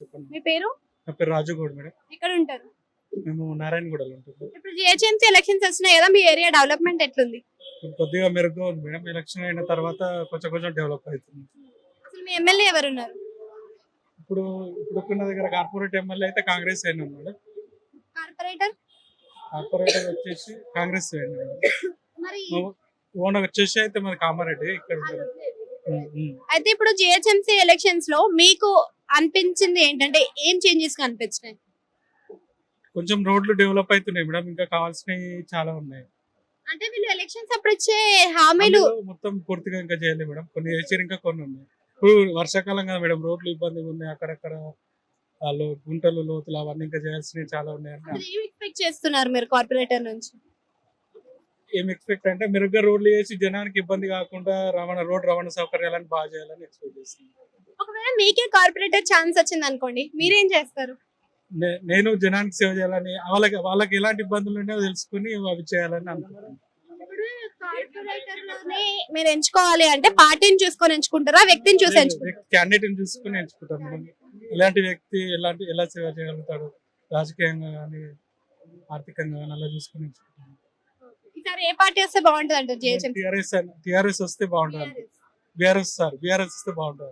చెప్పండి. మీ పేరు? నా పేరు రాజుగౌడ్ మేడం. ఎక్కడ ఉంటారు? మేము నారాయణగూడలో ఉంటున్నాం. ఇప్పుడు జిహెచ్ఎంసీ ఎలక్షన్స్ వస్తున్నాయి కదా, మీ ఏరియా డెవలప్మెంట్ ఎట్లుంది? ఇప్పుడు కొద్దిగా మెరుగ్గా ఉంది మేడం. ఎలక్షన్ అయిన తర్వాత కొంచెం కొంచెం డెవలప్ అవుతుంది. అసలు మీ ఎమ్మెల్యే ఎవరు ఉన్నారు? ఇప్పుడు ఇప్పుడున్న దగ్గర కార్పొరేట్ ఎమ్మెల్యే అయితే కాంగ్రెస్ అయినా మేడం. కార్పొరేటర్ కార్పొరేటర్ వచ్చేసి కాంగ్రెస్ అయినా మేడం. మరి ఓన్ వచ్చేసి అయితే మరి కామారెడ్డి ఇక్కడ ఉంటారు. అయితే ఇప్పుడు జిహెచ్ఎంసీ ఎలక్షన్స్ లో మీకు అనిపించింది ఏంటంటే ఏం చేంజెస్ కనిపించినాయి? కొంచెం రోడ్లు డెవలప్ అవుతున్నాయి మేడం. ఇంకా కావాల్సినవి చాలా ఉన్నాయి. అంటే వీళ్ళు ఎలక్షన్స్ అప్పుడు ఇచ్చే హామీలు అందులో మొత్తం పూర్తిగా ఇంకా చేయలేదు మేడం. కొన్ని చేసారు, ఇంకా కొన్ని ఉన్నాయి. ఇప్పుడు వర్షాకాలం కదా మేడం, రోడ్లు ఇబ్బందిగా ఉన్నాయి. అక్కడక్కడ వాళ్ళు గుంటలు లోతులు అవన్నీ ఇంకా చేయాల్సినవి చాలా ఉన్నాయని అసలు ఏం ఎక్స్పెక్ట్ చేస్తున్నారు మీరు కార్పొరేటర్ నుంచి? ఏం ఎక్స్పెక్ట్ అంటే మెరుగ్గా రోడ్లు వేసి జనానికి ఇబ్బంది కాకుండా రవాణా సౌకర్యాలను బాగా చేయాలని ఎక్స్పెక్ట్ చేస్తున్నాను. ఒకవేళ మీకే కార్పొరేటర్ ఛాన్స్ వచ్చింది అనుకోండి, మీరేం చేస్తారు? నేను జనానికి సేవ చేయాలని, వాళ్ళకి ఎలాంటి ఇబ్బందులు ఉన్నాయో తెలుసుకుని అవి చేయాలని అనుకుంటున్నాను. ఇప్పుడు కార్పొరేటర్ లోనే మీరు ఎంచుకోవాలి అంటే పార్టీని చూసుకొని ఎంచుకుంటారా, వ్యక్తిని చూసి ఎంచుకుంటారా? క్యాండిడేట్ చూసుకుని ఎంచుకుంటాను మేడం. ఎలాంటి వ్యక్తి ఎలా సేవ చేయగలుగుతాడు, రాజకీయంగా కానీ ఆర్థికంగా కానీ అలా చూసుకుని ఎంచుకుంటాను. ఈసారి ఏ పార్టీ వస్తే బాగుంటుంది అంటారు జిహెచ్ఎంసీ? టీఆర్ఎస్ వస్తే బాగుంటుంది. బీఆర్ఎస్ వస్తే బాగుంటుంది.